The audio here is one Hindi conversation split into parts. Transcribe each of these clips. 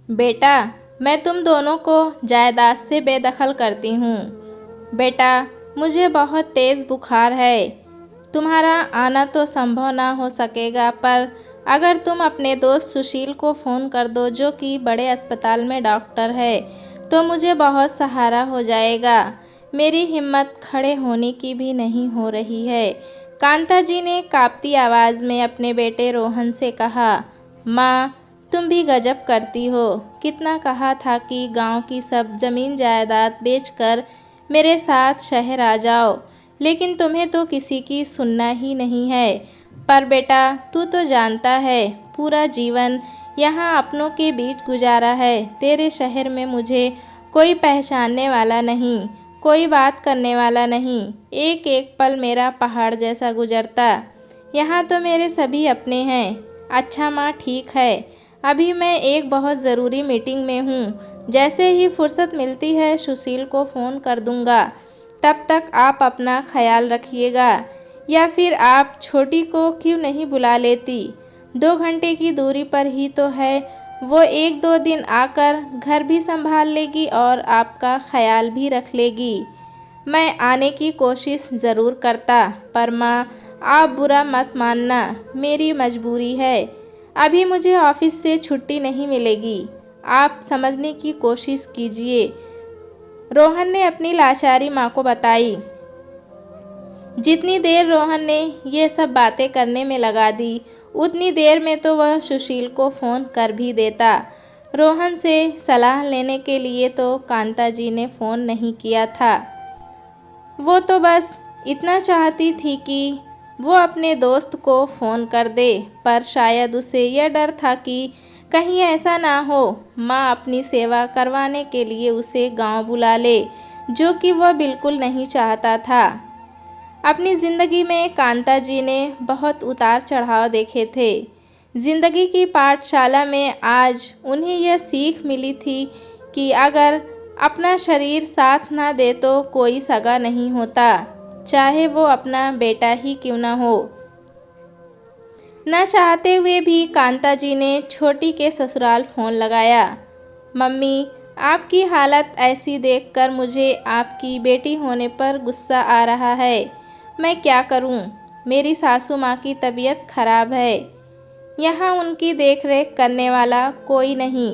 बेटा, मैं तुम दोनों को जायदाद से बेदखल करती हूँ। बेटा, मुझे बहुत तेज़ बुखार है। तुम्हारा आना तो संभव ना हो सकेगा, पर अगर तुम अपने दोस्त सुशील को फ़ोन कर दो, जो कि बड़े अस्पताल में डॉक्टर है, तो मुझे बहुत सहारा हो जाएगा। मेरी हिम्मत खड़े होने की भी नहीं हो रही है। कांता जी ने कांपती आवाज़ में अपने बेटे रोहन से कहा, माँ, तुम भी गजब करती हो। कितना कहा था कि गांव की सब ज़मीन जायदाद बेचकर मेरे साथ शहर आ जाओ, लेकिन तुम्हें तो किसी की सुनना ही नहीं है। पर बेटा, तू तो जानता है, पूरा जीवन यहाँ अपनों के बीच गुजारा है। तेरे शहर में मुझे कोई पहचानने वाला नहीं, कोई बात करने वाला नहीं। एक एक पल मेरा पहाड़ जैसा गुजरता। यहाँ तो मेरे सभी अपने हैं। अच्छा माँ, ठीक है, अभी मैं एक बहुत ज़रूरी मीटिंग में हूँ। जैसे ही फुर्सत मिलती है सुशील को फ़ोन कर दूँगा। तब तक आप अपना ख्याल रखिएगा। या फिर आप छोटी को क्यों नहीं बुला लेती? 2 घंटे की दूरी पर ही तो है। वो 1-2 दिन आकर घर भी संभाल लेगी और आपका ख्याल भी रख लेगी। मैं आने की कोशिश ज़रूर करता, पर माँ, आप बुरा मत मानना, मेरी मजबूरी है। अभी मुझे ऑफिस से छुट्टी नहीं मिलेगी। आप समझने की कोशिश कीजिए। रोहन ने अपनी लाचारी माँ को बताई। जितनी देर रोहन ने ये सब बातें करने में लगा दी, उतनी देर में तो वह सुशील को फ़ोन कर भी देता। रोहन से सलाह लेने के लिए तो कांता जी ने फ़ोन नहीं किया था। वो तो बस इतना चाहती थी कि वो अपने दोस्त को फ़ोन कर दे, पर शायद उसे यह डर था कि कहीं ऐसा ना हो माँ अपनी सेवा करवाने के लिए उसे गांव बुला ले, जो कि वह बिल्कुल नहीं चाहता था। अपनी ज़िंदगी में कांता जी ने बहुत उतार चढ़ाव देखे थे। ज़िंदगी की पाठशाला में आज उन्हें यह सीख मिली थी कि अगर अपना शरीर साथ ना दे तो कोई सगा नहीं होता, चाहे वो अपना बेटा ही क्यों ना हो। न चाहते हुए भी कांता जी ने छोटी के ससुराल फ़ोन लगाया। मम्मी, आपकी हालत ऐसी देखकर मुझे आपकी बेटी होने पर गुस्सा आ रहा है। मैं क्या करूं? मेरी सासू माँ की तबीयत खराब है। यहाँ उनकी देखरेख करने वाला कोई नहीं।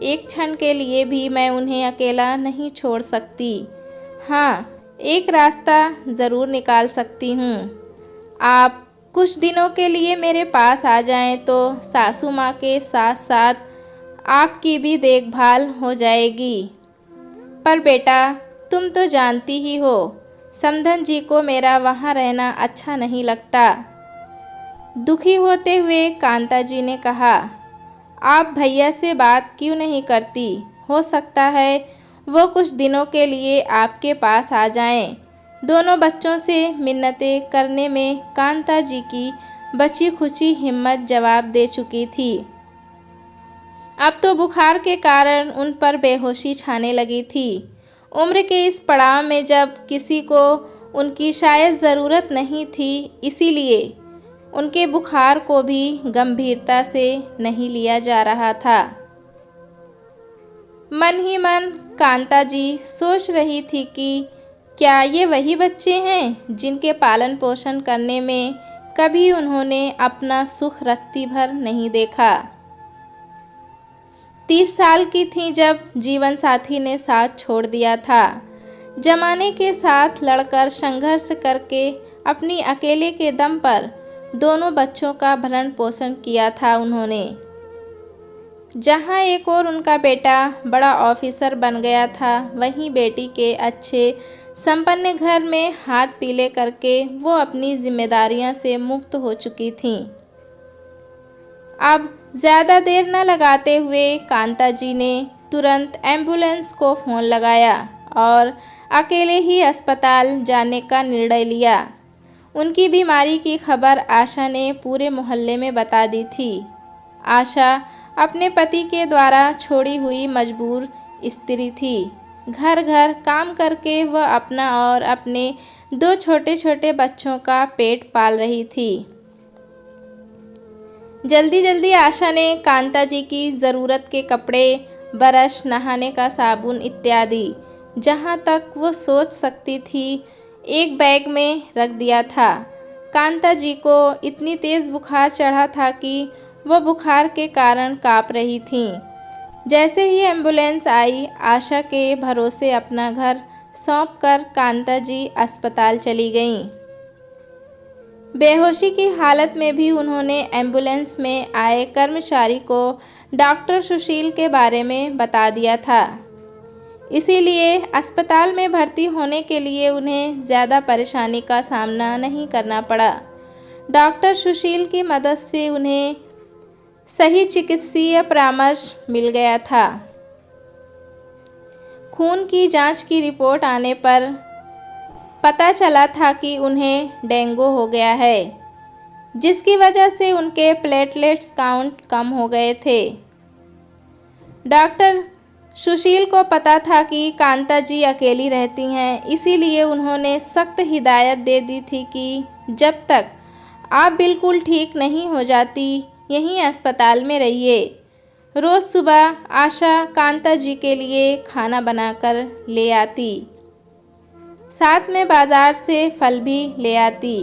एक क्षण के लिए भी मैं उन्हें अकेला नहीं छोड़ सकती। हाँ, एक रास्ता ज़रूर निकाल सकती हूँ। आप कुछ दिनों के लिए मेरे पास आ जाएं तो सासू माँ के साथ साथ आपकी भी देखभाल हो जाएगी। पर बेटा, तुम तो जानती ही हो, समधन जी को मेरा वहाँ रहना अच्छा नहीं लगता। दुखी होते हुए कांता जी ने कहा, आप भैया से बात क्यों नहीं करती? हो सकता है वो कुछ दिनों के लिए आपके पास आ जाएं। दोनों बच्चों से मिन्नतें करने में कांता जी की बची खुची हिम्मत जवाब दे चुकी थी। अब तो बुखार के कारण उन पर बेहोशी छाने लगी थी। उम्र के इस पड़ाव में जब किसी को उनकी शायद ज़रूरत नहीं थी, इसीलिए उनके बुखार को भी गंभीरता से नहीं लिया जा रहा था। मन ही मन कांता जी सोच रही थी कि क्या ये वही बच्चे हैं जिनके पालन पोषण करने में कभी उन्होंने अपना सुख रत्ती भर नहीं देखा। 30 साल की थी जब जीवन साथी ने साथ छोड़ दिया था। जमाने के साथ लड़कर संघर्ष करके अपनी अकेले के दम पर दोनों बच्चों का भरण पोषण किया था उन्होंने। जहाँ एक और उनका बेटा बड़ा ऑफिसर बन गया था, वहीं बेटी के अच्छे संपन्न घर में हाथ पीले करके वो अपनी जिम्मेदारियां से मुक्त हो चुकी थीं। अब ज़्यादा देर न लगाते हुए कांता जी ने तुरंत एम्बुलेंस को फ़ोन लगाया और अकेले ही अस्पताल जाने का निर्णय लिया। उनकी बीमारी की खबर आशा ने पूरे मोहल्ले में बता दी थी। आशा अपने पति के द्वारा छोड़ी हुई मजबूर स्त्री थी। घर घर काम करके वह अपना और अपने 2 छोटे छोटे बच्चों का पेट पाल रही थी। जल्दी जल्दी आशा ने कांता जी की ज़रूरत के कपड़े, ब्रश, नहाने का साबुन इत्यादि जहाँ तक वो सोच सकती थी एक बैग में रख दिया था। कांता जी को इतनी तेज़ बुखार चढ़ा था कि वह बुखार के कारण काँप रही थीं। जैसे ही एम्बुलेंस आई, आशा के भरोसे अपना घर सौंपकर कांता जी अस्पताल चली गईं। बेहोशी की हालत में भी उन्होंने एम्बुलेंस में आए कर्मचारी को डॉक्टर सुशील के बारे में बता दिया था। इसीलिए अस्पताल में भर्ती होने के लिए उन्हें ज़्यादा परेशानी का सामना नहीं करना पड़ा। डॉक्टर सुशील की मदद से उन्हें सही चिकित्सीय परामर्श मिल गया था। खून की जांच की रिपोर्ट आने पर पता चला था कि उन्हें डेंगू हो गया है, जिसकी वजह से उनके प्लेटलेट्स काउंट कम हो गए थे। डॉक्टर सुशील को पता था कि कांता जी अकेली रहती हैं, इसीलिए उन्होंने सख्त हिदायत दे दी थी कि जब तक आप बिल्कुल ठीक नहीं हो जाती, यहीं अस्पताल में रहिए। रोज़ सुबह आशा कांता जी के लिए खाना बनाकर ले आती, साथ में बाज़ार से फल भी ले आती।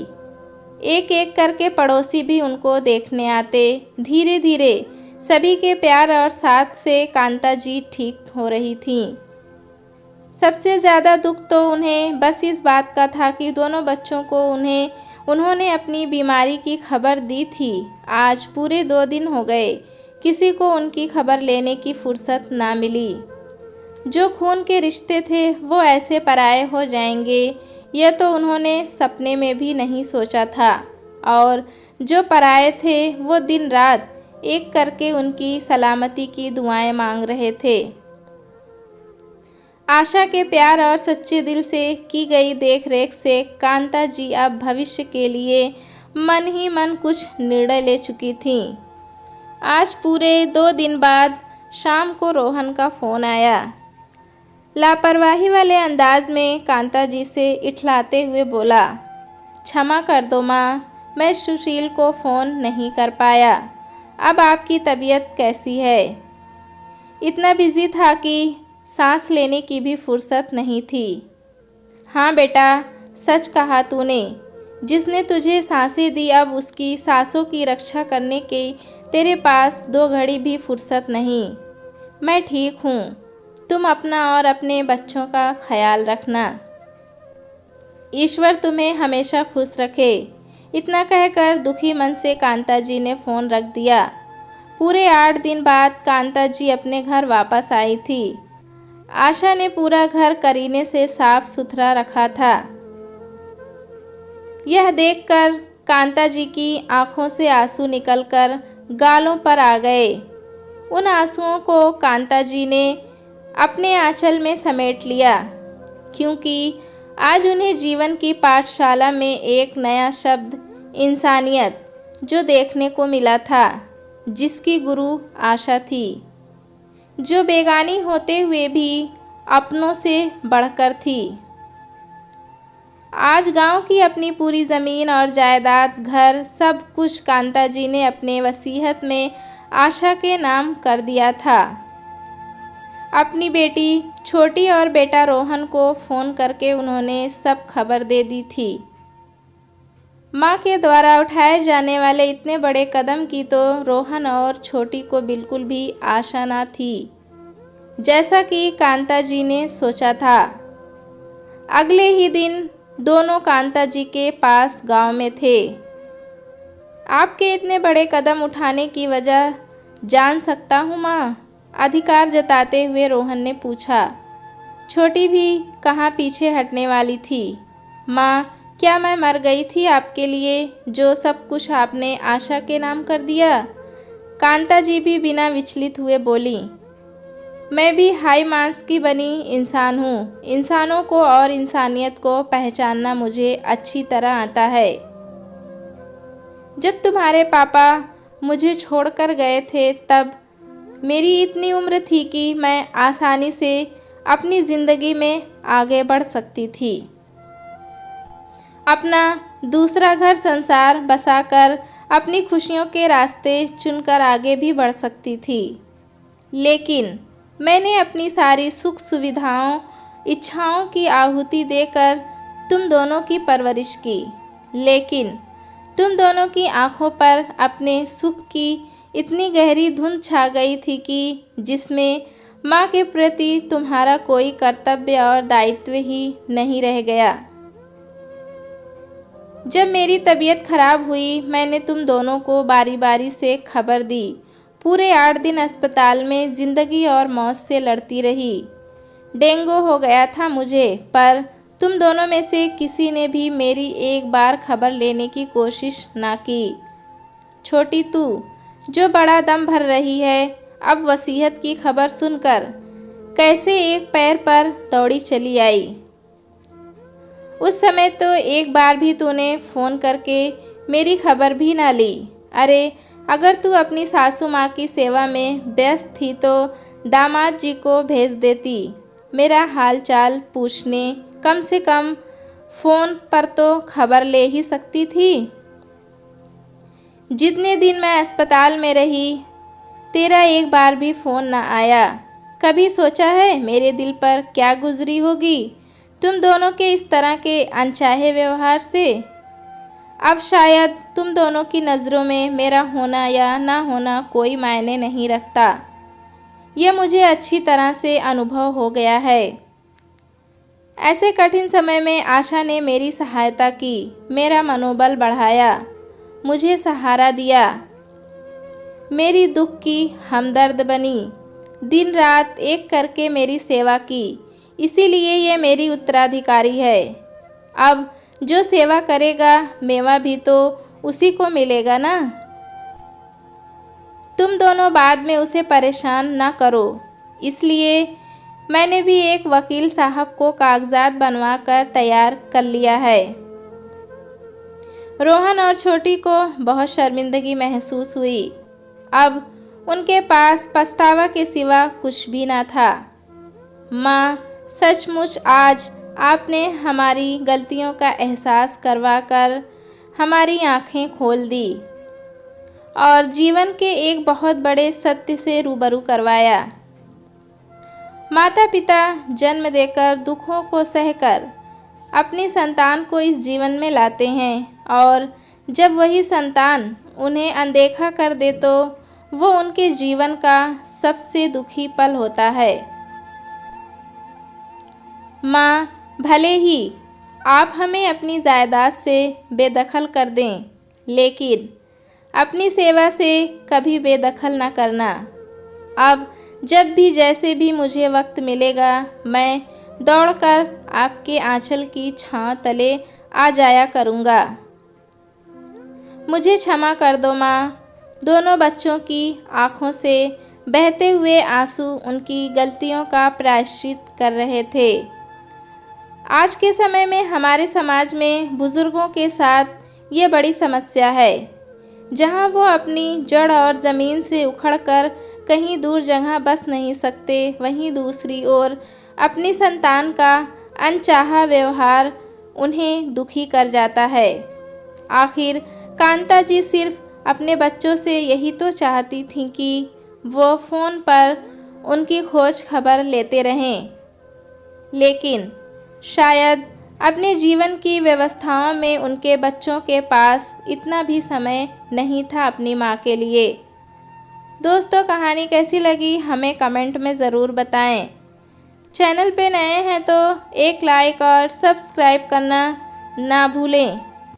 एक एक करके पड़ोसी भी उनको देखने आते। धीरे धीरे सभी के प्यार और साथ से कांता जी ठीक हो रही थीं। सबसे ज़्यादा दुख तो उन्हें बस इस बात का था कि दोनों बच्चों को उन्होंने अपनी बीमारी की खबर दी थी। आज पूरे 2 दिन हो गए, किसी को उनकी खबर लेने की फुर्सत ना मिली। जो खून के रिश्ते थे वो ऐसे पराये हो जाएंगे, यह तो उन्होंने सपने में भी नहीं सोचा था। और जो पराये थे वो दिन रात एक करके उनकी सलामती की दुआएं मांग रहे थे। आशा के प्यार और सच्चे दिल से की गई देखरेख से कांता जी अब भविष्य के लिए मन ही मन कुछ निर्णय ले चुकी थीं। आज पूरे 2 दिन बाद शाम को रोहन का फ़ोन आया। लापरवाही वाले अंदाज में कांता जी से इठलाते हुए बोला, क्षमा कर दो माँ, मैं सुशील को फ़ोन नहीं कर पाया। अब आपकी तबीयत कैसी है? इतना बिजी था कि सांस लेने की भी फुर्सत नहीं थी। हाँ बेटा, सच कहा तूने। जिसने तुझे सांसें दी, अब उसकी सांसों की रक्षा करने की तेरे पास 2 घड़ी भी फुर्सत नहीं। मैं ठीक हूँ, तुम अपना और अपने बच्चों का ख्याल रखना। ईश्वर तुम्हें हमेशा खुश रखे। इतना कहकर दुखी मन से कांता जी ने फ़ोन रख दिया। पूरे 8 दिन बाद कांता जी अपने घर वापस आई थी। आशा ने पूरा घर करीने से साफ सुथरा रखा था। यह देखकर कांता जी की आंखों से आंसू निकलकर गालों पर आ गए। उन आंसुओं को कांता जी ने अपने आंचल में समेट लिया, क्योंकि आज उन्हें जीवन की पाठशाला में एक नया शब्द इंसानियत जो देखने को मिला था, जिसकी गुरु आशा थी, जो बेगानी होते हुए भी अपनों से बढ़कर थी। आज गांव की अपनी पूरी ज़मीन और जायदाद, घर, सब कुछ कांता जी ने अपने वसीयत में आशा के नाम कर दिया था। अपनी बेटी छोटी और बेटा रोहन को फ़ोन करके उन्होंने सब खबर दे दी थी। माँ के द्वारा उठाए जाने वाले इतने बड़े कदम की तो रोहन और छोटी को बिल्कुल भी आशा ना थी, जैसा कि कांता जी ने सोचा था। अगले ही दिन दोनों कांता जी के पास गांव में थे। आपके इतने बड़े कदम उठाने की वजह जान सकता हूँ माँ? अधिकार जताते हुए रोहन ने पूछा। छोटी भी कहाँ पीछे हटने वाली थी। माँ, क्या मैं मर गई थी आपके लिए, जो सब कुछ आपने आशा के नाम कर दिया? कांता जी भी बिना विचलित हुए बोली, मैं भी हाई मांस की बनी इंसान हूँ। इंसानों को और इंसानियत को पहचानना मुझे अच्छी तरह आता है। जब तुम्हारे पापा मुझे छोड़कर गए थे, तब मेरी इतनी उम्र थी कि मैं आसानी से अपनी ज़िंदगी में आगे बढ़ सकती थी। अपना दूसरा घर संसार बसाकर अपनी खुशियों के रास्ते चुनकर आगे भी बढ़ सकती थी, लेकिन मैंने अपनी सारी सुख सुविधाओं, इच्छाओं की आहुति देकर तुम दोनों की परवरिश की। लेकिन तुम दोनों की आंखों पर अपने सुख की इतनी गहरी धुंध छा गई थी कि जिसमें माँ के प्रति तुम्हारा कोई कर्तव्य और दायित्व ही नहीं रह गया। जब मेरी तबीयत खराब हुई, मैंने तुम दोनों को बारी बारी से खबर दी। पूरे 8 दिन अस्पताल में ज़िंदगी और मौत से लड़ती रही। डेंगू हो गया था मुझे, पर तुम दोनों में से किसी ने भी मेरी एक बार खबर लेने की कोशिश ना की। छोटी तू जो बड़ा दम भर रही है, अब वसीयत की खबर सुनकर कैसे एक पैर पर दौड़ी चली आई। उस समय तो एक बार भी तूने फ़ोन करके मेरी खबर भी ना ली। अरे अगर तू अपनी सासू माँ की सेवा में व्यस्त थी तो दामाद जी को भेज देती मेरा हाल चाल पूछने। कम से कम फ़ोन पर तो खबर ले ही सकती थी। जितने दिन मैं अस्पताल में रही, तेरा एक बार भी फ़ोन ना आया। कभी सोचा है मेरे दिल पर क्या गुजरी होगी तुम दोनों के इस तरह के अनचाहे व्यवहार से? अब शायद तुम दोनों की नज़रों में मेरा होना या ना होना कोई मायने नहीं रखता। यह मुझे अच्छी तरह से अनुभव हो गया है। ऐसे कठिन समय में आशा ने मेरी सहायता की, मेरा मनोबल बढ़ाया, मुझे सहारा दिया, मेरी दुख की हमदर्द बनी, दिन रात एक करके मेरी सेवा की। इसीलिए ये मेरी उत्तराधिकारी है। अब जो सेवा करेगा मेवा भी तो उसी को मिलेगा ना। तुम दोनों बाद में उसे परेशान ना करो। इसलिए मैंने भी एक वकील साहब को कागजात बनवा कर तैयार कर लिया है। रोहन और छोटी को बहुत शर्मिंदगी महसूस हुई। अब उनके पास पछतावा के सिवा कुछ भी ना था। माँ, सचमुच आज आपने हमारी गलतियों का एहसास करवाकर हमारी आँखें खोल दी और जीवन के एक बहुत बड़े सत्य से रूबरू करवाया। माता पिता जन्म देकर दुखों को सहकर अपनी संतान को इस जीवन में लाते हैं, और जब वही संतान उन्हें अनदेखा कर दे तो वो उनके जीवन का सबसे दुखी पल होता है। माँ, भले ही आप हमें अपनी जायदाद से बेदखल कर दें, लेकिन अपनी सेवा से कभी बेदखल न करना। अब जब भी जैसे भी मुझे वक्त मिलेगा, मैं दौड़कर आपके आंचल की छांव तले आ जाया करूँगा। मुझे क्षमा कर दो माँ। दोनों बच्चों की आँखों से बहते हुए आंसू उनकी गलतियों का प्रायश्चित कर रहे थे। आज के समय में हमारे समाज में बुज़ुर्गों के साथ ये बड़ी समस्या है। जहाँ वो अपनी जड़ और ज़मीन से उखड़कर कहीं दूर जगह बस नहीं सकते, वहीं दूसरी ओर अपनी संतान का अनचाहा व्यवहार उन्हें दुखी कर जाता है। आखिर कांता जी सिर्फ अपने बच्चों से यही तो चाहती थीं कि वो फ़ोन पर उनकी खोज खबर लेते रहें, लेकिन शायद अपने जीवन की व्यवस्थाओं में उनके बच्चों के पास इतना भी समय नहीं था अपनी माँ के लिए। दोस्तों, कहानी कैसी लगी हमें कमेंट में ज़रूर बताएं। चैनल पे नए हैं तो एक लाइक और सब्सक्राइब करना ना भूलें।